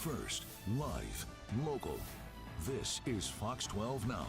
First, live, local. This is Fox 12 Now.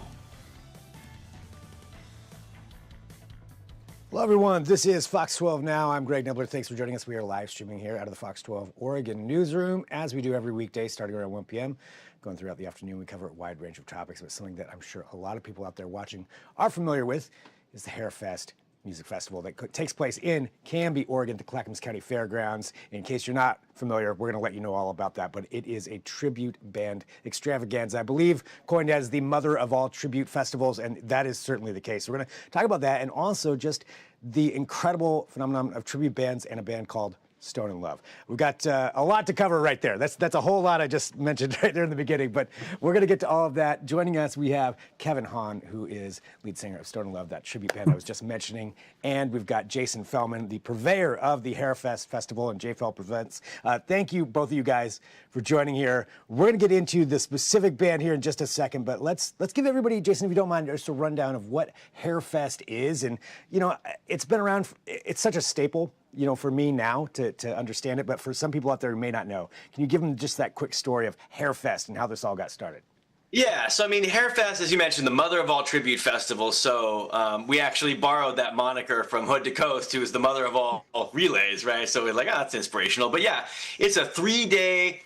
Hello, everyone. This is Fox 12 Now. I'm Greg Nibbler. Thanks for joining us. We are live streaming here out of the Fox 12 Oregon newsroom, as we do every weekday, starting around 1 p.m. Going throughout the afternoon, we cover a wide range of topics, but something that I'm sure a lot of people out there watching are familiar with is the Hairfest Music Festival that takes place in Canby, Oregon, at the Clackamas County Fairgrounds. In case you're not familiar, we're going to let you know all about that, but it is a tribute band extravaganza. I believe coined as the mother of all tribute festivals, and that is certainly the case. So we're going to talk about that and also just the incredible phenomenon of tribute bands and a band called Stone in Love. We've got a lot to cover right there. That's a whole lot I just mentioned right there in the beginning, but we're going to get to all of that. Joining us, we have Kevin Hahn, who is lead singer of Stone in Love, that tribute band I was just mentioning, and we've got Jason Fellman, the purveyor of the Harefest Festival and JFL Presents. Thank you, both of you guys, for joining here. We're going to get into the specific band here in just a second, but let's give everybody, Jason, if you don't mind, just a rundown of what Harefest is. And, you know, it's been around, it's such a staple, you know, for me now to understand it, but for some people out there who may not know, can you give them just that quick story of Harefest and how this all got started? Yeah, so I mean, Hairfest, as you mentioned, the mother of all tribute festivals. So we actually borrowed that moniker from Hood to Coast, who is the mother of all relays, right? So we're like, oh, that's inspirational. But yeah, it's a 3-day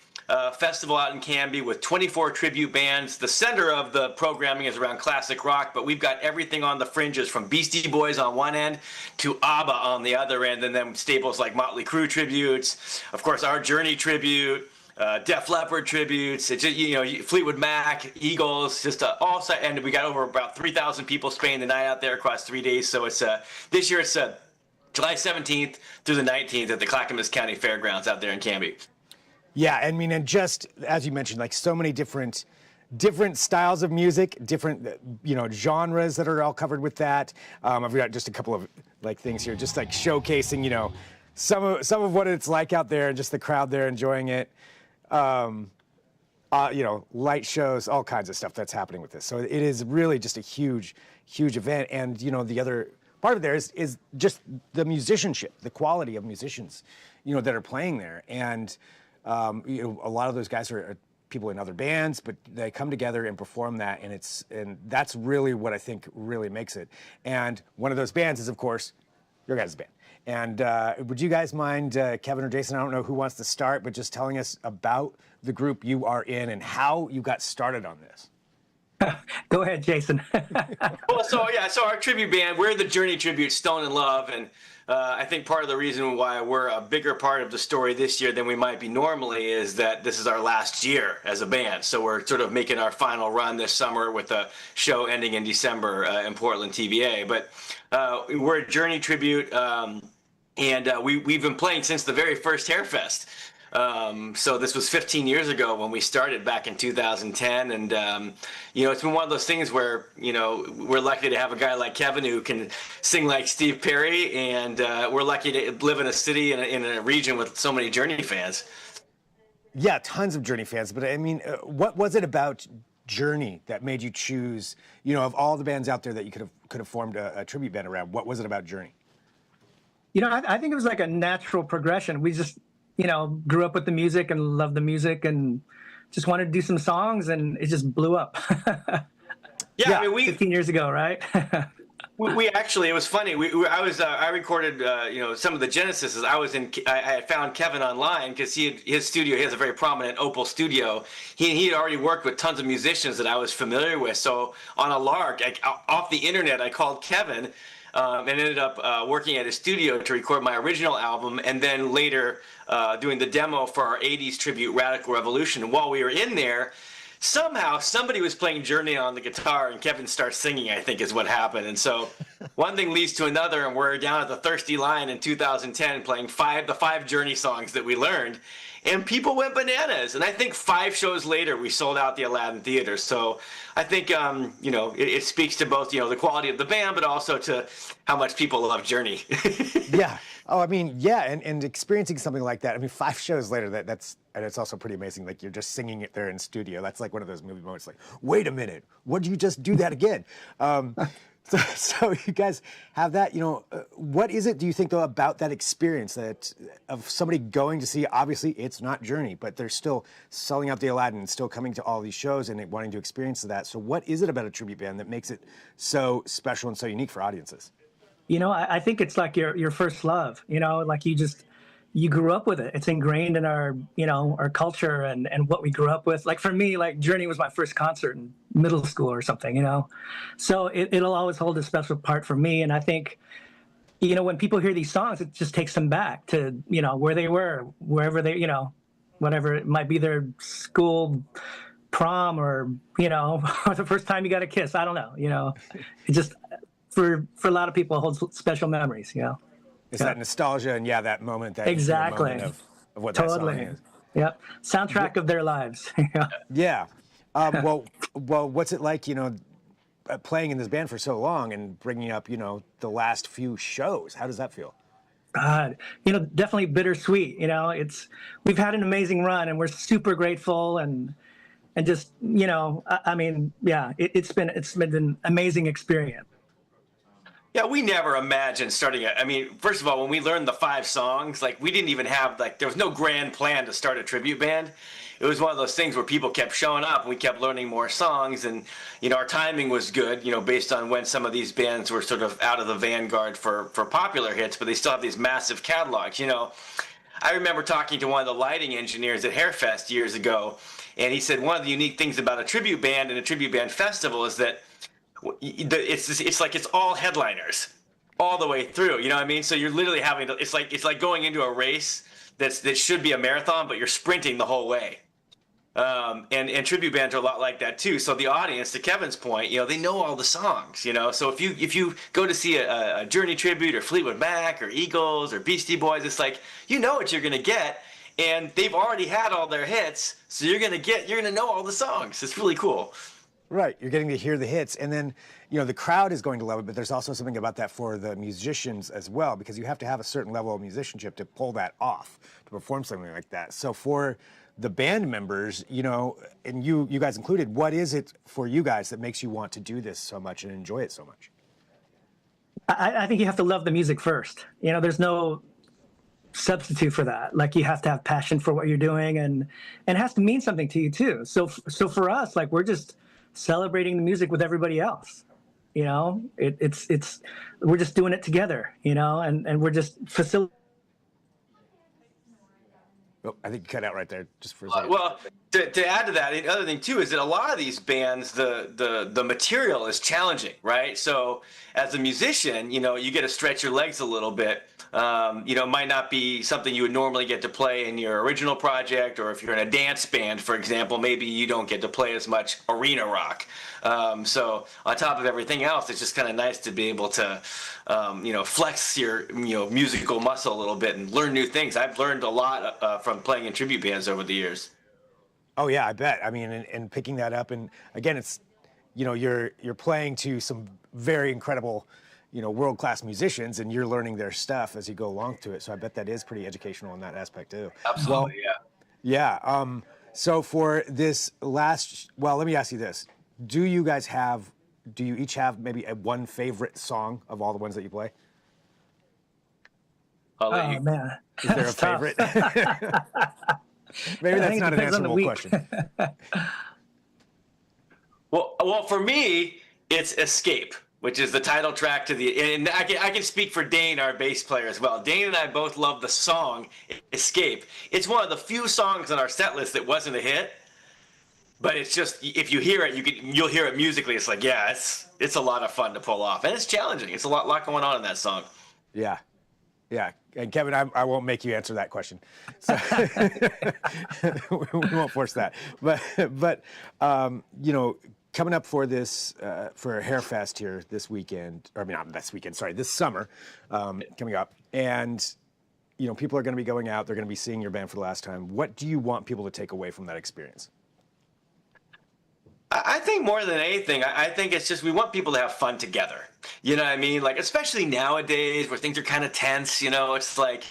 festival out in Canby with 24 tribute bands. The center of the programming is around classic rock, but we've got everything on the fringes, from Beastie Boys on one end to ABBA on the other end, and then staples like Motley Crue tributes, of course, our Journey tribute, Def Leppard tributes, it's just, you know, Fleetwood Mac, Eagles, just all set. And we got over about 3,000 people spending the night out there across 3 days. So it's this year it's July 17th through the 19th at the Clackamas County Fairgrounds out there in Canby. Yeah, I mean, and just as you mentioned, like so many different styles of music, different, you know, genres that are all covered with that. I've got just a couple of like things here, just like showcasing, you know, some of what it's like out there and just the crowd there enjoying it. You know, light shows, all kinds of stuff that's happening with this. So it is really just a huge event. And, you know, the other part of there is just the musicianship, the quality of musicians, you know, that are playing there. And, you know, a lot of those guys are people in other bands, but they come together and perform that. And that's really what I think really makes it. And one of those bands is, of course, your guys' band. And would you guys mind, Kevin or Jason, I don't know who wants to start, but just telling us about the group you are in and how you got started on this? Go ahead, Jason. Well, so our tribute band, we're the Journey tribute, Stone in Love, and I think part of the reason why we're a bigger part of the story this year than we might be normally is that this is our last year as a band. So we're sort of making our final run this summer with a show ending in December in Portland, TVA. But we're a Journey tribute, and we've been playing since the very first Hairfest. So this was 15 years ago when we started back in 2010, and you know, it's been one of those things where, you know, we're lucky to have a guy like Kevin who can sing like Steve Perry, and we're lucky to live in a city in a region with so many Journey fans. Yeah, tons of Journey fans, but I mean, what was it about Journey that made you choose, you know, of all the bands out there that you could have formed a tribute band around? What was it about Journey? You know, I think it was like a natural progression. We just, you know, grew up with the music and loved the music and just wanted to do some songs, and it just blew up. Yeah, I mean, 15 years ago, right? we actually, it was funny. I recorded, you know, some of the Genesises. I had found Kevin online because his studio, he has a very prominent Opal studio. He had already worked with tons of musicians that I was familiar with. So on a lark, off the internet, I called Kevin. And ended up working at his studio to record my original album, and then later doing the demo for our 80s tribute, Radical Revolution. And while we were in there, somehow somebody was playing Journey on the guitar, and Kevin starts singing, I think is what happened. And so one thing leads to another, and we're down at the Thirsty Lion in 2010 playing the five Journey songs that we learned. And people went bananas. And I think 5 shows later, we sold out the Aladdin Theater. So I think, you know, it speaks to both, you know, the quality of the band, but also to how much people love Journey. Yeah. Oh, I mean, yeah. And experiencing something like that, I mean, 5 shows later, and it's also pretty amazing. Like, you're just singing it there in studio. That's like one of those movie moments like, wait a minute, what did you just do that again? So you guys have that, what is it, do you think, though, about that experience that of somebody going to see, obviously it's not Journey, but they're still selling out the Aladdin and still coming to all these shows and wanting to experience that. So what is it about a tribute band that makes it so special and so unique for audiences? I think it's like your first love, like you grew up with it. It's ingrained in our culture and what we grew up with. Like for me, like Journey was my first concert in middle school or something, So it'll always hold a special part for me. And I think, when people hear these songs, it just takes them back to, where they were, wherever they, whatever it might be, their school prom or, or the first time you got a kiss. I don't know, it just, for a lot of people, it holds special memories, It's that nostalgia and that moment, that exactly moment of what that song is. Yep. Soundtrack of their lives. Yeah. Well, what's it like, playing in this band for so long and bringing up, the last few shows? How does that feel? God, definitely bittersweet. We've had an amazing run and we're super grateful and just, it's been an amazing experience. Yeah, we never imagined starting it. I mean, first of all, when we learned the 5 songs, we didn't even have, there was no grand plan to start a tribute band. It was one of those things where people kept showing up and we kept learning more songs, and, our timing was good, based on when some of these bands were sort of out of the vanguard for popular hits, but they still have these massive catalogs, I remember talking to one of the lighting engineers at Hairfest years ago, and he said one of the unique things about a tribute band and a tribute band festival is that it's all headliners all the way through, you know what I mean? So you're literally having to, it's like going into a race that should be a marathon, but you're sprinting the whole way. And tribute bands are a lot like that too. So the audience, to Kevin's point, they know all the songs, So if you go to see a Journey tribute or Fleetwood Mac or Eagles or Beastie Boys, it's like, what you're gonna get, and they've already had all their hits, so you're gonna know all the songs. It's really cool. Right, you're getting to hear the hits, and then the crowd is going to love it, but there's also something about that for the musicians as well, because you have to have a certain level of musicianship to pull that off, to perform something like that. So for the band members, and you guys included, what is it for you guys that makes you want to do this so much and enjoy it so much? I think you have to love the music first. There's no substitute for that. Like, you have to have passion for what you're doing, and it has to mean something to you too. So for us, we're just celebrating the music with everybody else. It's we're just doing it together, and we're just facilitating. Oh, I think you cut out right there just for a second. Well, to add to that, the other thing too is that a lot of these bands, the material is challenging, right? So as a musician, you get to stretch your legs a little bit. It might not be something you would normally get to play in your original project, or if you're in a dance band, for example, maybe you don't get to play as much arena rock. So on top of everything else, it's just kind of nice to be able to, flex your, musical muscle a little bit and learn new things. I've learned a lot from playing in tribute bands over the years. Oh yeah, I bet. I mean, and picking that up, and again, it's, you're playing to some very incredible, world-class musicians, and you're learning their stuff as you go along to it. So I bet that is pretty educational in that aspect too. Absolutely, yeah. Yeah. So for this last, let me ask you this: do you each have maybe one favorite song of all the ones that you play? Man, is there a favorite? Maybe that's not an answerable question. Well, for me, it's Escape, which is the title track to and I can speak for Dane, our bass player, as well. Dane and I both love the song Escape. It's one of the few songs on our set list that wasn't a hit, but it's just, if you hear it, you'll hear it musically. It's like, it's a lot of fun to pull off, and it's challenging. It's a lot going on in that song. Yeah. Yeah, and Kevin, I won't make you answer that question. So we won't force that. But coming up for this for Hairfest here this weekend, or I mean not this weekend, sorry, this summer, coming up, and people are going to be going out. They're going to be seeing your band for the last time. What do you want people to take away from that experience? I think more than anything, I think it's just we want people to have fun together. You know what I mean? Especially nowadays where things are kind of tense, it's like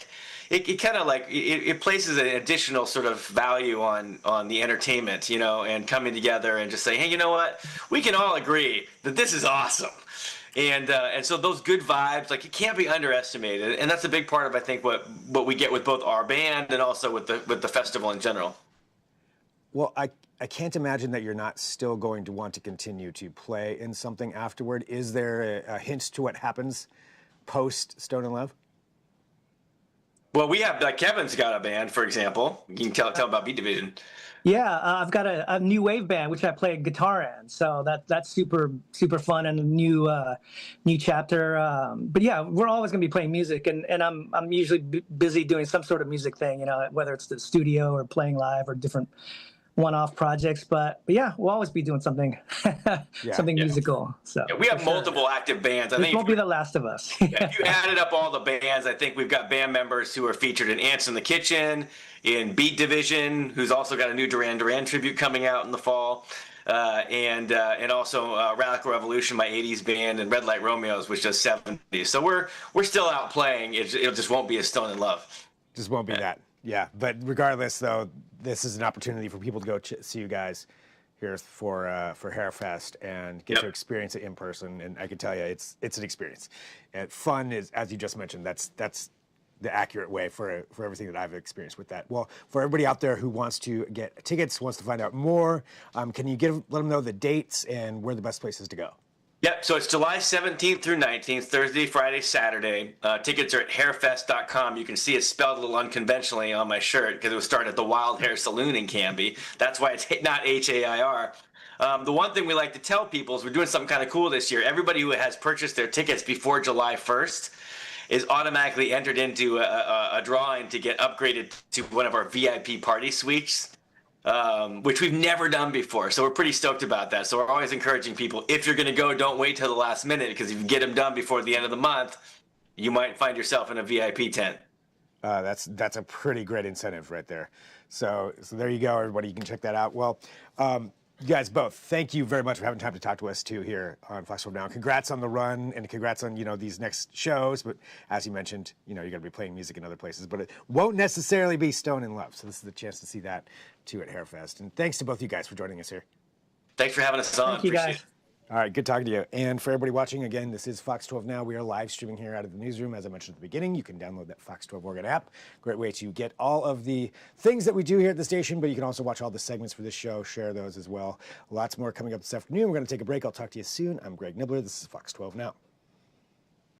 it kind of it places an additional sort of value on the entertainment, and coming together and just saying, hey, you know what? We can all agree that this is awesome. And so those good vibes, like, it can't be underestimated, and that's a big part of, I think, what we get with both our band and also with the festival in general. Well, I can't imagine that you're not still going to want to continue to play in something afterward. Is there a hint to what happens post Stone in Love? Well, we have, like, Kevin's got a band, for example. You can tell about Beat Division. Yeah, I've got a new wave band which I play guitar in, so that's super fun and a new chapter. But yeah, we're always gonna be playing music, and I'm usually busy doing some sort of music thing, whether it's the studio or playing live or different one-off projects. But yeah, we'll always be doing something musical. So yeah, we have multiple active bands. This won't be the last of us. If you added up all the bands, I think we've got band members who are featured in Ants in the Kitchen, in Beat Division, who's also got a new Duran Duran tribute coming out in the fall, and also Radical Revolution, my 80s band, and Red Light Romeos, which does 70s. So we're still out playing. It just won't be a Stone in Love. Just won't be that. Yeah, but regardless, though, this is an opportunity for people to go see you guys here for Hairfest and get to experience it in person. And I can tell you, it's an experience. And fun is, as you just mentioned, that's the accurate way for everything that I've experienced with that. Well, for everybody out there who wants to get tickets, wants to find out more, can you let them know the dates and where the best places to go? Yep, so it's July 17th through 19th, Thursday, Friday, Saturday. Tickets are at hairfest.com. You can see it spelled a little unconventionally on my shirt because it was started at the Wild Hair Saloon in Canby. That's why it's not Hair. The one thing we like to tell people is we're doing something kind of cool this year. Everybody who has purchased their tickets before July 1st is automatically entered into a drawing to get upgraded to one of our VIP party suites, which we've never done before. So we're pretty stoked about that. So we're always encouraging people, if you're going to go, don't wait till the last minute, because if you get them done before the end of the month, you might find yourself in a VIP tent. That's a pretty great incentive right there. So there you go, everybody. You can check that out. Well, you guys both, thank you very much for having time to talk to us too here on Fox 12 Now. Congrats on the run and congrats on these next shows. But as you mentioned, you're going to be playing music in other places, but it won't necessarily be Stone in Love. So this is the chance to see that too at Hairfest. And thanks to both you guys for joining us here. Thanks for having us on. Thank you, guys. All right, good talking to you. And for everybody watching, again, this is Fox 12 Now. We are live streaming here out of the newsroom. As I mentioned at the beginning, you can download that Fox 12 Oregon app. Great way to get all of the things that we do here at the station, but you can also watch all the segments for this show, share those as well. Lots more coming up this afternoon. We're going to take a break. I'll talk to you soon. I'm Greg Nibbler. This is Fox 12 Now.